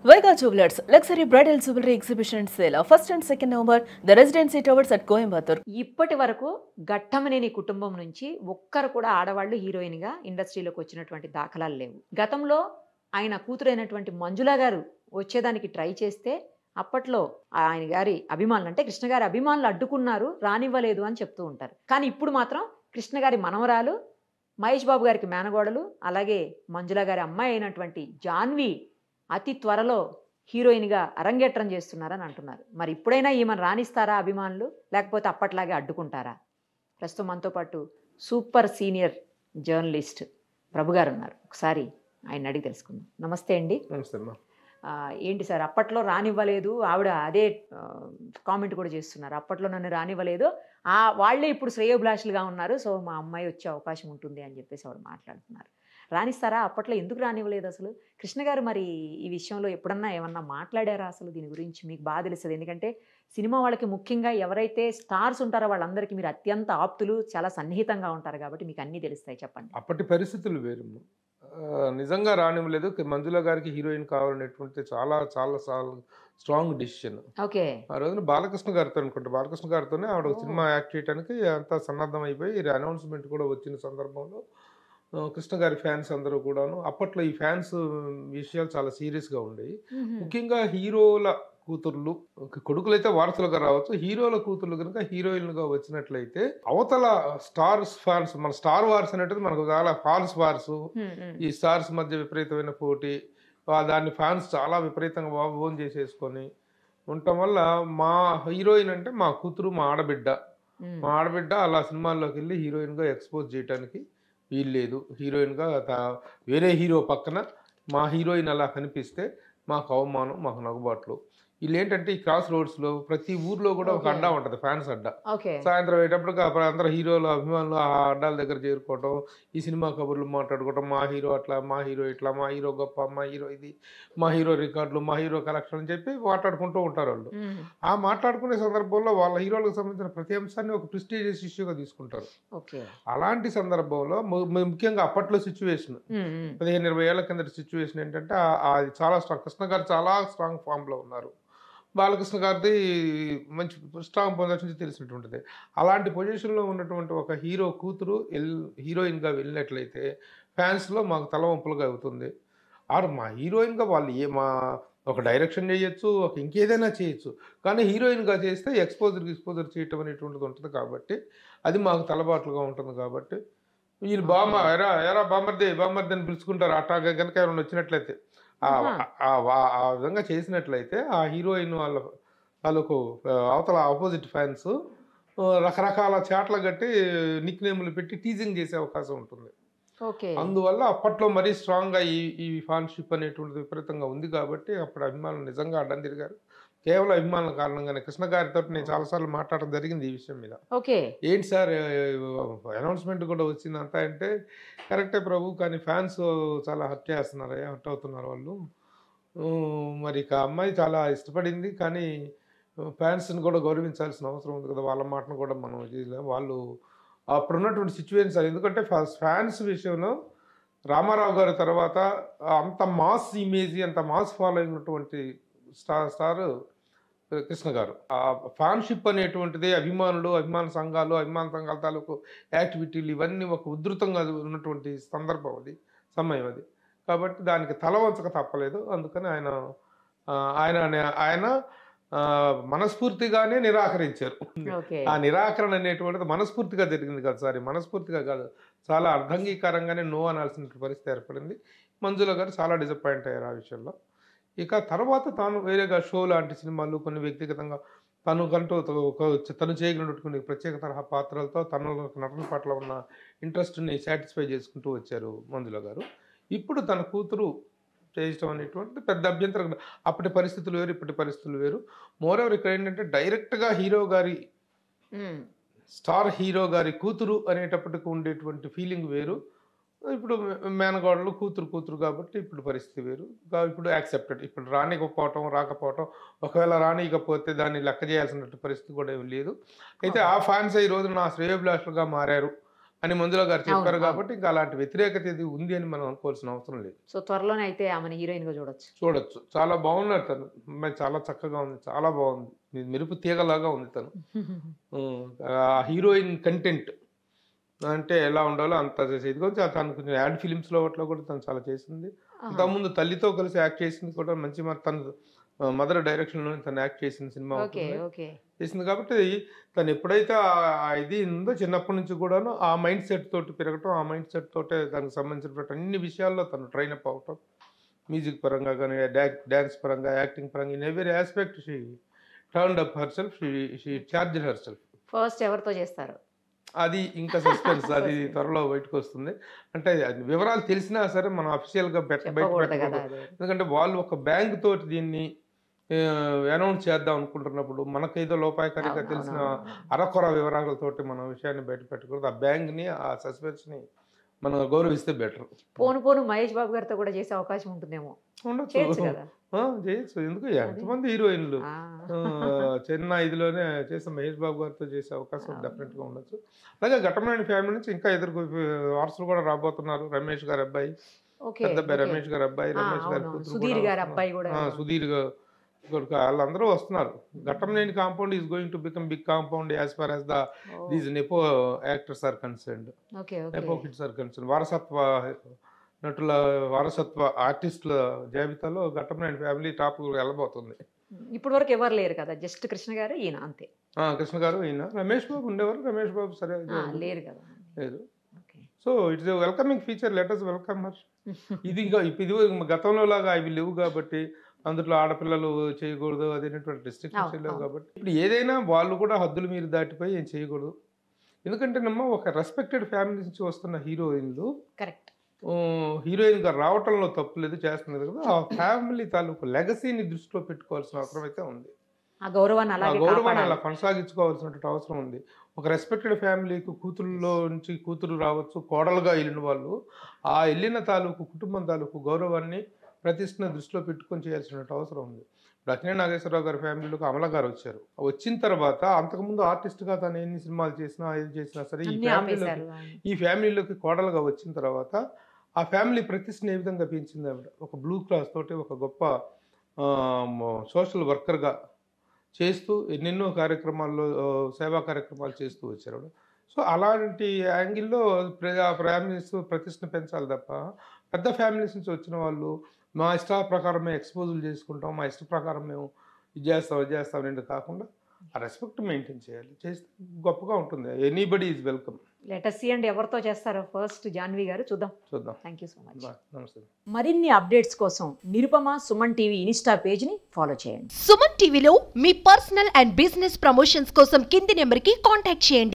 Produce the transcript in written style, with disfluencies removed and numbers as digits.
Vega Jewelers Luxury Bridal Jewelry Exhibition Sale first and second November, the Residency Towers at Coimbatore. ఇప్పటి వరకు ఘట్టమనేని కుటుంబం నుంచి ఒక్కరు కూడా ఆడవాళ్ళు హీరోయిన్ గా ఇండస్ట్రీలోకి వచ్చినటువంటి దాఖలాలు లేవు. గతంలో ఆయన కూతురైనటువంటి మంజుల గారు వచ్చేదానికి ట్రై చేస్తే అప్పట్లో ఆయన గారి అభిమానులు అంటే కృష్ణ గారి అభిమానులు అడ్డుకున్నారు, రానివ్వలేదు అని చెప్తూ ఉంటారు. కానీ ఇప్పుడు మాత్రం కృష్ణ గారి మనవరాలు, మహేష్ బాబు గారికి మేనగోడలు, అలాగే మంజుల గారి అమ్మాయి అయినటువంటి జాన్వి అతి త్వరలో హీరోయిన్గా అరంగేట్రం చేస్తున్నారని అంటున్నారు. మరి ఇప్పుడైనా ఈమెను రాణిస్తారా అభిమానులు, లేకపోతే అప్పట్లాగే అడ్డుకుంటారా? ప్రస్తుతం మనతో పాటు సూపర్ సీనియర్ జర్నలిస్ట్ ప్రభు గారు ఉన్నారు. ఒకసారి ఆయన అడిగి తెలుసుకుందాం. నమస్తే అండి. నమస్తే అమ్మా. ఏంటి సార్, అప్పట్లో రానివ్వలేదు, ఆవిడ అదే కామెంట్ కూడా చేస్తున్నారు, అప్పట్లో నన్ను రానివ్వలేదు, వాళ్ళే ఇప్పుడు శ్రేయోభిలాషులుగా ఉన్నారు, సో మా అమ్మాయి వచ్చే అవకాశం ఉంటుంది అని చెప్పేసి ఆవిడ మాట్లాడుతున్నారు. రాణిస్తారా? అప్పట్లో ఎందుకు రానివ్వలేదు అసలు? కృష్ణ గారు మరి ఈ విషయంలో ఎప్పుడన్నా ఏమన్నా మాట్లాడారా అసలు? దీని గురించి మీకు బాగా తెలుస్తుంది, ఎందుకంటే సినిమా వాళ్ళకి ముఖ్యంగా ఎవరైతే స్టార్స్ ఉంటారో వాళ్ళందరికీ మీరు అత్యంత ఆప్తులు, చాలా సన్నిహితంగా ఉంటారు కాబట్టి మీకు అన్నీ తెలుస్తాయి. చెప్పండి. అప్పటి పరిస్థితులు వేరు. నిజంగా రానివ్వలేదు. మంజుల గారికి హీరోయిన్ కావాలనేటువంటి చాలా చాలా చాలా స్ట్రాంగ్ డిసిషన్. ఓకే. ఆ రోజున బాలకృష్ణ గారితో అనుకుంటా, బాలకృష్ణ గారితోనే ఆవిడ సినిమా యాక్ట్ చేయడానికి అంతా సన్నద్ధం అయిపోయి అనౌన్స్మెంట్ కూడా వచ్చిన సందర్భంలో కృష్ణ గారి ఫ్యాన్స్ అందరూ కూడాను, అప్పట్లో ఈ ఫ్యాన్స్ విషయాలు చాలా సీరియస్గా ఉండేవి. ముఖ్యంగా హీరోల కూతుర్లు, కొడుకులైతే వారసులుగా రావచ్చు, హీరోల కూతుర్లు కనుక హీరోయిన్లుగా వచ్చినట్లయితే అవతల స్టార్స్ ఫ్యాన్స్, మన స్టార్ వార్స్ అనేటిది మనకు చాలా ఫాల్స్ వార్స్, ఈ స్టార్స్ మధ్య విపరీతమైన పోటీ, దాన్ని ఫ్యాన్స్ చాలా విపరీతంగా ఓన్ చేసేసుకొని ఉండటం వల్ల మా హీరోయిన్ అంటే మా కూతురు, మా ఆడబిడ్డ అలా సినిమాల్లోకి వెళ్ళి హీరోయిన్గా ఎక్స్పోజ్ చేయడానికి వీల్లేదు. హీరోయిన్గా వేరే హీరో పక్కన మా హీరోయిన్ అలా కనిపిస్తే మాకు అవమానం, మాకు నగుబాట్లు. వీళ్ళు ఏంటంటే ఈ క్రాస్ రోడ్స్లో ప్రతి ఊర్లో కూడా ఒక అడ్డా ఉంటుంది, ఫ్యాన్స్ అడ్డా. సాయంత్రం అయ్యేటప్పటికి అందరు హీరోల అభిమానులు ఆ అడ్డాల దగ్గర చేరుకోవటం, ఈ సినిమా కబుర్లు మాట్లాడుకోవటం, మా హీరో అట్లా, మా హీరో ఇట్లా, మా హీరో గొప్ప, మా హీరో ఇది, మా హీరో రికార్డులు, మా హీరో కలెక్షన్ అని చెప్పి మాట్లాడుకుంటూ ఉంటారు వాళ్ళు. ఆ మాట్లాడుకునే సందర్భంలో వాళ్ళ హీరోలకు సంబంధించిన ప్రతి అంశాన్ని ఒక ప్రెస్టీజియస్ ఇష్యూగా తీసుకుంటారు. అలాంటి సందర్భంలో ముఖ్యంగా అప్పట్లో సిచ్యువేషన్ 15-20 ఏళ్ల కింద సిచ్యువేషన్ ఏంటంటే అది చాలా స్ట్రాంగ్. కృష్ణ గారు చాలా స్ట్రాంగ్ ఫామ్లో ఉన్నారు, బాలకృష్ణ గారిది మంచి స్ట్రాంగ్ పొజిషన్ తెలిసినటువంటిది. అలాంటి పొజిషన్లో ఉన్నటువంటి ఒక హీరో కూతురు హీరోయిన్గా వెళ్ళినట్లయితే ఫ్యాన్స్లో మాకు తలవంపులుగా అవుతుంది. మా హీరోయిన్గా వాళ్ళు ఒక డైరెక్షన్ చేయొచ్చు, ఇంకేదైనా చేయొచ్చు, కానీ హీరోయిన్గా చేస్తే ఎక్స్పోజర్ చేయటం అనేటువంటిది ఉంటుంది కాబట్టి అది మాకు తలబాట్లుగా ఉంటుంది. కాబట్టి వీళ్ళు ఎరా బామర్ది అని పిలుచుకుంటారు. అట్లా కనుక ఎవరైనా వచ్చినట్లయితే ఆ విధంగా చేసినట్లయితే ఆ హీరోయిన్ వాళ్ళకు అవతల ఆపోజిట్ ఫ్యాన్స్ రకరకాల చాట్ల కట్టి నిక్ నేమ్లు పెట్టి టీజింగ్ చేసే అవకాశం ఉంటుంది. అందువల్ల అప్పట్లో మరీ స్ట్రాంగ్గా ఈ ఫ్యాన్షిప్ అనేటువంటిది విపరీతంగా ఉంది కాబట్టి అప్పుడు అభిమానులు నిజంగా అడ్డం తిరిగారు. కేవలం అభిమానుల కారణంగానే కృష్ణ గారితో నేను చాలాసార్లు మాట్లాడడం జరిగింది ఈ విషయం మీద. ఏంటి సార్ అనౌన్స్మెంట్ కూడా వచ్చిందంతా అంటే, కరెక్టే ప్రభు, కానీ ఫ్యాన్స్ చాలా హర్ట్ అవుతున్నారు వాళ్ళు. మరి ఇక అమ్మాయి చాలా ఇష్టపడింది, కానీ ఫ్యాన్స్ని కూడా గౌరవించాల్సిన అవసరం ఉంది కదా, వాళ్ళ మాటను కూడా మనం చేయలేము. వాళ్ళు అప్పుడున్నటువంటి సిచ్యువేషన్స్, ఎందుకంటే ఫ్యాన్స్ విషయంలో రామారావు గారి తర్వాత అంత మాస్ ఇమేజ్, అంత మాస్ ఫాలోయింగ్ ఉన్నటువంటి స్టార్ కృష్ణ గారు. ఆ ఫ్యాన్షిప్ అనేటువంటిది అభిమాన సంఘాల తాలూకు యాక్టివిటీలు ఇవన్నీ ఒక ఉధృతంగా ఉన్నటువంటి సమయం అది. కాబట్టి దానికి తల వంచక తప్పలేదు. అందుకని ఆయన మనస్ఫూర్తిగానే నిరాకరించారు. ఆ నిరాకరణ అనేటువంటిది మనస్ఫూర్తిగా జరిగింది కదా సార్, మనస్ఫూర్తిగా కాదు, చాలా అర్ధంగీకారంగానే నో అనాల్సిన పరిస్థితి ఏర్పడింది. మంజుల గారు చాలా డిసప్పాయింట్ అయ్యారు ఆ విషయంలో. ఇక తర్వాత తాను వేరేగా షో లాంటి సినిమాలు, కొన్ని వ్యక్తిగతంగా తను చేయగలిగినటువంటి ప్రత్యేక తరహా పాత్రలతో తన నటన పట్ల ఉన్న ఇంట్రెస్ట్ని సాటిస్ఫై చేసుకుంటూ వచ్చారు మంజుల గారు. ఇప్పుడు తన కూతురు చేయటం అనేటువంటి పెద్ద అభ్యంతరం. అప్పటి పరిస్థితులు వేరు, ఇప్పటి పరిస్థితులు వేరు. మోరెవర్ ఇక్కడ ఏంటంటే డైరెక్ట్గా స్టార్ హీరో గారి కూతురు అనేటప్పటికి ఉండేటువంటి ఫీలింగ్ వేరు. ఇప్పుడు మేనగోడలు కూతురు కాబట్టి ఇప్పుడు పరిస్థితి వేరు. ఇప్పుడు యాక్సెప్టెడ్. ఇప్పుడు రాకపోవటం, ఒకవేళ రానియకపోతే దాన్ని లెక్క చేయాల్సిన పరిస్థితి కూడా ఏమి లేదు. అయితే ఆ ఫ్యాన్స్ ఈ రోజు నా శ్రేయోభిలాషులుగా మారారు అని మంజుల గారు చెప్పారు అవును. కాబట్టి ఇంకా అలాంటి వ్యతిరేకత ఇది ఉంది అని మనం అనుకోవాల్సిన అవసరం లేదు. సో త్వరలోనే అయితే ఆమెను హీరోయిన్ గా చూడొచ్చు. చూడొచ్చు. చాలా బాగున్నారు తను. అమ్మాయి చాలా చక్కగా ఉంది. చాలా బాగుంది. మెరుపు తీగలాగా ఉంది తను. ఆ హీరోయిన్ కంటెంట్ అంటే ఎలా ఉండాలో అంత చేసేది. కొంచెం తను కొంచెం యాడ్ ఫిలిమ్స్లో వాటిలో కూడా తను చాలా చేసింది. అంతకుముందు తల్లితో కలిసి యాక్ట్ చేసింది కూడా మంచి తను మదర్ డైరెక్షన్లో తను యాక్ట్ చేసిన సినిమా చేసింది. కాబట్టి తను ఎప్పుడైతే ఇది ఉందో చిన్నప్పటి నుంచి కూడాను ఆ మైండ్ సెట్ తోటి పెరగటం, ఆ మైండ్ సెట్ తోటే దానికి సంబంధించినటువంటి అన్ని విషయాల్లో తను ట్రైన్ అప్ అవటం, మ్యూజిక్ పరంగా కానీ డ్యాన్స్ పరంగా, యాక్టింగ్ పరంగా, in every aspect she turned up her self, she charged her self. First ఎవరితో చేస్తారు అది ఇంకా సస్పెన్స్. అది త్వరలో బయటకు వస్తుంది. అంటే వివరాలు తెలిసినా సరే మనం అఫీషియల్గా బయట, ఎందుకంటే వాళ్ళు ఒక బ్యాంక్ తోటి దీన్ని అనౌన్స్ చేద్దాం అనుకుంటున్నప్పుడు మనకేదో లోపాయకారిగా తెలిసిన అరకొర వివరాలతోటి మనం విషయాన్ని బయట పెట్టకూడదు. ఆ బ్యాంక్ని, ఆ సస్పెన్స్ని మనం గౌరవిస్తే బెటర్. పోను మహేష్ బాబు గారితో కూడా చేసే అవకాశం ఉంటుందేమో. చేయొచ్చు. ఎందుకు ఎంతమంది హీరోయిన్లు చెన్నై ఇదిలోనే చేసే మహేష్ బాబు గారితో చేసే అవకాశం డెఫినెట్గా ఉండొచ్చు. అలాగే ఘట్టమనేని ఫ్యామిలీ నుంచి ఇంకా ఎదురు వారసులు కూడా రాబోతున్నారు. రమేష్ గారి అబ్బాయి, పెద్ద అబ్బాయి రమేష్ గారి అబ్బాయి, రమేష్ గారి కూతురు, సుధీర్ కొడుకు, వాళ్ళందరూ వస్తున్నారు. Ghattamaneni compound is going to become big compound as far as these nepo actors are concerned, nepo kids are concerned. వారసత్వ నటుల, వారసత్వ ఆర్టిస్టుల జాబితాలో ఘట్టమనేని ఫ్యామిలీ టాప్ వెళ్ళబోతుంది. ఇప్పటి వరకు ఎవరు లేరు కదా, జస్ట్ కృష్ణ గారు, ఈయన అంతే. కృష్ణ గారు, ఈయన రమేష్ బాబు ఉండేవారు. రమేష్ బాబు సరే లేరు కదా, లేదు. So it's a welcoming feature, let us welcome her. ఇది గతంలో లాగా అవి లేవు కాబట్టి, అందులో ఆడపిల్లలు చేయకూడదు అదేనటువంటి రిస్ట్రిక్షన్స్ లేవు కాబట్టి ఇప్పుడు ఏదైనా వాళ్ళు కూడా హద్దులు మీరు దాటిపోయి ఏం చేయకూడదు. ఎందుకంటే ఒక రెస్పెక్టెడ్ ఫ్యామిలీ నుంచి వస్తున్న హీరోయిన్లు కరెక్ట్ హీరోయిన్గా రావటంలో తప్పు లేదు, చేస్తున్నారు కదా. ఆ ఫ్యామిలీ తాలూకు లెగసీని దృష్టిలో పెట్టుకోవాల్సిన అవసరం అయితే ఉంది. ఆ గౌరవాన్ని అలా కొనసాగించుకోవాల్సినటువంటి అవసరం ఉంది. ఒక రెస్పెక్టెడ్ ఫ్యామిలీకి కూతురులో నుంచి కూతురు రావచ్చు, కోడలుగా వెళ్ళిన వాళ్ళు ఆ వెళ్ళిన తాలూకు కుటుంబం తాలూకు గౌరవాన్ని, ప్రతిష్టను దృష్టిలో పెట్టుకొని చేయాల్సిన అవసరం ఉంది. ఇప్పుడు అక్కినేని నాగేశ్వరరావు గారి ఫ్యామిలీలోకి అమల గారు వచ్చారు. వచ్చిన తర్వాత అంతకుముందు ఆర్టిస్ట్గా తను ఎన్ని సినిమాలు చేసినా ఏది చేసినా సరే ఈ ఫ్యామిలీలోకి కోడలుగా వచ్చిన తర్వాత ఆ ఫ్యామిలీ ప్రతిష్టను ఏ విధంగా పెంచింది ఆవిడ. ఒక బ్లూ క్లాస్ తోటి ఒక గొప్ప సోషల్ వర్కర్గా చేస్తూ ఎన్నెన్నో కార్యక్రమాల్లో సేవా కార్యక్రమాలు చేస్తూ వచ్చారు ఆవిడ. సో అలాంటి యాంగిల్లో ఫ్యామిలీస్ ప్రతిష్టను పెంచాలి తప్ప పెద్ద ఫ్యామిలీస్ నుంచి వచ్చిన వాళ్ళు మా ఇష్ట ప్రకారం మేము ఎక్స్పోజులు చేసుకుంటాం, మా ఇష్ట ప్రకారం మేము ఇది చేస్తాం అనేది కాకుండా ఆ రెస్పెక్ట్ మెయింటైన్ చేయాలి. చేస్తే గొప్పగా ఉంటుంది. Anybody is welcome. Let us see and ఎవరితో చేస్తారో ఫస్ట్ జాన్వి గారు చూద్దాం. Thank you so much. నమస్తే. మరిన్ని అప్డేట్స్ కోసం నిరుపమ సుమన్ టీవీ ఇన్స్టా పేజ్ని ఫాలో చేయండి. సుమన్ టీవీలో మీ పర్సనల్ అండ్ బిజినెస్ ప్రమోషన్స్ కోసం కింది నెంబర్కి కాంటాక్ట్ చేయండి.